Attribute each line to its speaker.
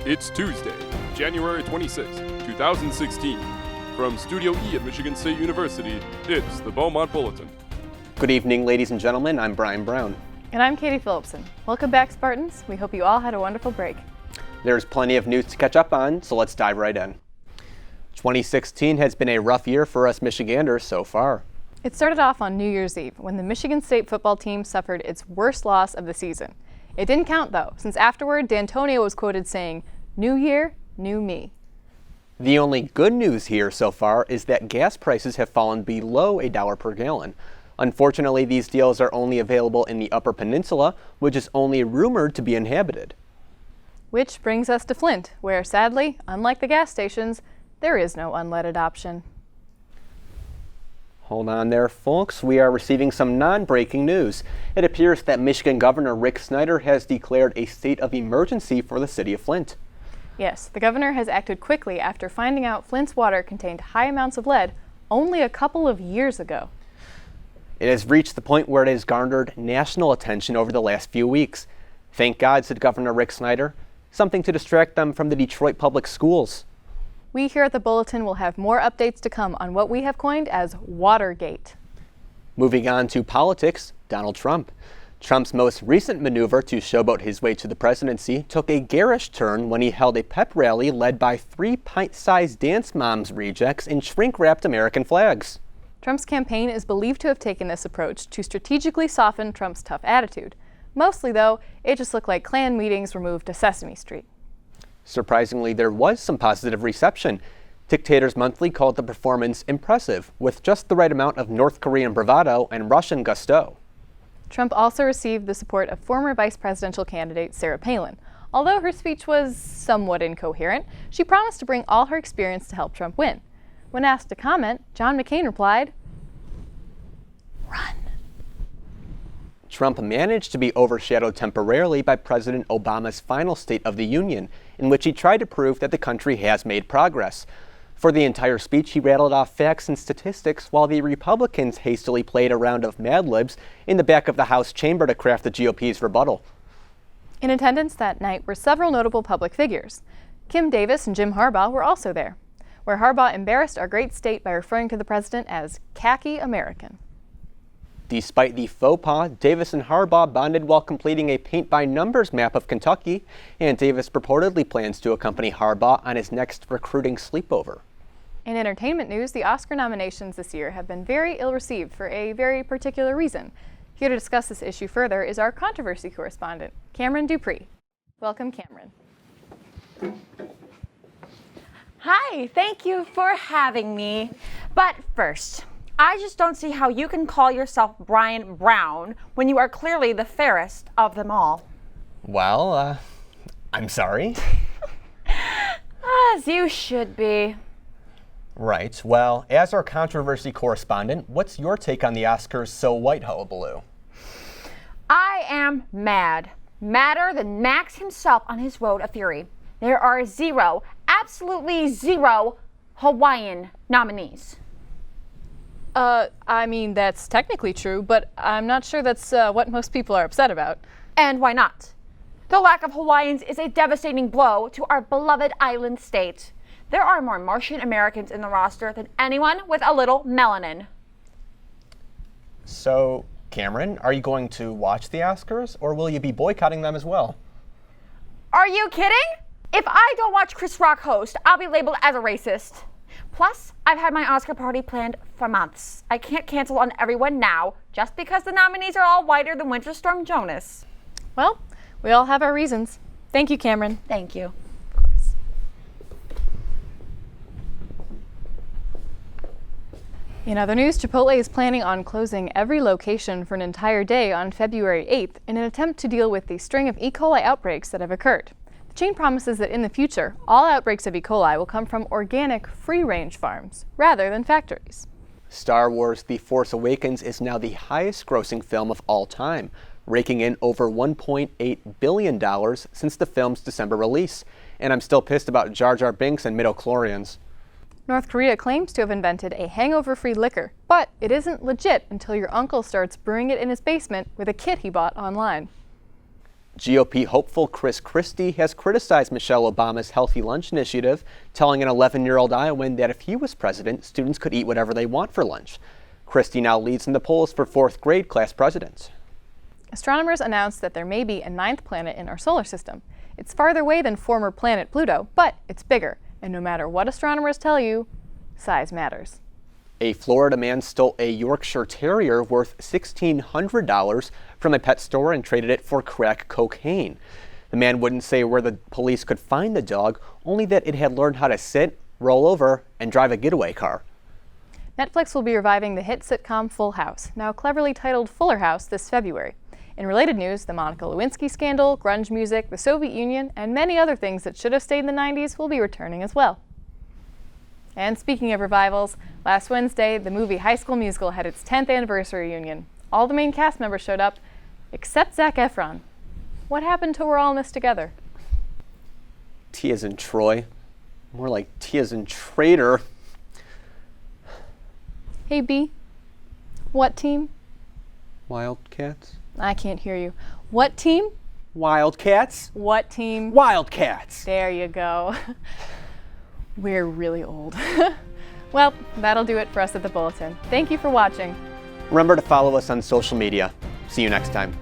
Speaker 1: It's Tuesday, January 26, 2016. From Studio E at Michigan State University, it's the Beaumont Bulletin.
Speaker 2: Good evening, ladies and gentlemen. I'm Brian Brown.
Speaker 3: And I'm Katie Phillipson. Welcome back, Spartans. We hope you all had a wonderful break.
Speaker 2: There's plenty of news to catch up on, so let's dive right in. 2016 has been a rough year for us Michiganders so far.
Speaker 3: It started off on New Year's Eve when the Michigan State football team suffered its worst loss of the season. It didn't count, though, since afterward, D'Antonio was quoted saying, "New year, new me."
Speaker 2: The only good news here so far is that gas prices have fallen below $1 per gallon. Unfortunately, these deals are only available in the Upper Peninsula, which is only rumored to be inhabited.
Speaker 3: Which brings us to Flint, where sadly, unlike the gas stations, there is no unleaded option.
Speaker 2: Hold on there, folks. We are receiving some non-breaking news. It appears that Michigan Governor Rick Snyder has declared a state of emergency for the city of Flint.
Speaker 3: Yes, the governor has acted quickly after finding out Flint's water contained high amounts of lead only a couple of years ago.
Speaker 2: It has reached the point where it has garnered national attention over the last few weeks. Thank God, said Governor Rick Snyder. Something to distract them from the Detroit public schools.
Speaker 3: We here at the Bulletin will have more updates to come on what we have coined as Watergate.
Speaker 2: Moving on to politics, Donald Trump. Trump's most recent maneuver to showboat his way to the presidency took a garish turn when he held a pep rally led by 3 pint-sized Dance Moms rejects in shrink-wrapped American flags.
Speaker 3: Trump's campaign is believed to have taken this approach to strategically soften Trump's tough attitude. Mostly, though, it just looked like Klan meetings were moved to Sesame Street.
Speaker 2: Surprisingly, there was some positive reception. Dictators Monthly called the performance impressive, with just the right amount of North Korean bravado and Russian gusto.
Speaker 3: Trump also received the support of former vice presidential candidate Sarah Palin. Although her speech was somewhat incoherent, she promised to bring all her experience to help Trump win. When asked to comment, John McCain replied, "Run."
Speaker 2: Trump managed to be overshadowed temporarily by President Obama's final State of the Union, in which he tried to prove that the country has made progress. For the entire speech, he rattled off facts and statistics while the Republicans hastily played a round of Mad Libs in the back of the House chamber to craft the GOP's rebuttal.
Speaker 3: In attendance that night were several notable public figures. Kim Davis and Jim Harbaugh were also there, where Harbaugh embarrassed our great state by referring to the president as khaki American.
Speaker 2: Despite the faux pas, Davis and Harbaugh bonded while completing a paint-by-numbers map of Kentucky, and Davis purportedly plans to accompany Harbaugh on his next recruiting sleepover.
Speaker 3: In entertainment news, the Oscar nominations this year have been very ill-received for a very particular reason. Here to discuss this issue further is our controversy correspondent, Cameron Dupree. Welcome, Cameron.
Speaker 4: Hi, thank you for having me. But first, I just don't see how you can call yourself Brian Brown when you are clearly the fairest of them all.
Speaker 2: Well, I'm sorry.
Speaker 4: As you should be.
Speaker 2: Right. Well, as our controversy correspondent, what's your take on the Oscars so white hullabaloo?
Speaker 4: I am mad. Madder than Max himself on his road of fury. There are zero, absolutely zero Hawaiian nominees.
Speaker 3: I mean, that's technically true, but I'm not sure that's what most people are upset about.
Speaker 4: And why not? The lack of Hawaiians is a devastating blow to our beloved island state. There are more Martian Americans in the roster than anyone with a little melanin.
Speaker 2: So, Cameron, are you going to watch the Oscars, or will you be boycotting them as well?
Speaker 4: Are you kidding? If I don't watch Chris Rock host, I'll be labeled as a racist. Plus, I've had my Oscar party planned for months. I can't cancel on everyone now, just because the nominees are all whiter than Winter Storm Jonas.
Speaker 3: Well, we all have our reasons. Thank you, Cameron.
Speaker 4: Thank you.
Speaker 3: Of course. In other news, Chipotle is planning on closing every location for an entire day on February 8th in an attempt to deal with the string of E. coli outbreaks that have occurred. The chain promises that in the future, all outbreaks of E. coli will come from organic, free-range farms, rather than factories.
Speaker 2: Star Wars The Force Awakens is now the highest-grossing film of all time, raking in over $1.8 billion since the film's December release. And I'm still pissed about Jar Jar Binks and midichlorians.
Speaker 3: North Korea claims to have invented a hangover-free liquor, but it isn't legit until your uncle starts brewing it in his basement with a kit he bought online.
Speaker 2: GOP hopeful Chris Christie has criticized Michelle Obama's Healthy Lunch Initiative, telling an 11-year-old Iowan that if he was president, students could eat whatever they want for lunch. Christie now leads in the polls for 4th grade class presidents.
Speaker 3: Astronomers announced that there may be a 9th planet in our solar system. It's farther away than former planet Pluto, but it's bigger. And no matter what astronomers tell you, size matters.
Speaker 2: A Florida man stole a Yorkshire Terrier worth $1,600 from a pet store and traded it for crack cocaine. The man wouldn't say where the police could find the dog, only that it had learned how to sit, roll over, and drive a getaway car.
Speaker 3: Netflix will be reviving the hit sitcom Full House, now cleverly titled Fuller House, this February. In related news, the Monica Lewinsky scandal, grunge music, the Soviet Union, and many other things that should have stayed in the 90s will be returning as well. And speaking of revivals, last Wednesday, the movie High School Musical had its 10th anniversary reunion. All the main cast members showed up, except Zac Efron. What happened to We're All in This Together?
Speaker 2: T as in Troy. More like T as in traitor.
Speaker 3: Hey B, what team?
Speaker 2: Wildcats?
Speaker 3: I can't hear you. What team?
Speaker 2: Wildcats?
Speaker 3: What team?
Speaker 2: Wildcats!
Speaker 3: There you go. We're really old. Well, that'll do it for us at the Bulletin. Thank you for watching.
Speaker 2: Remember to follow us on social media. See you next time.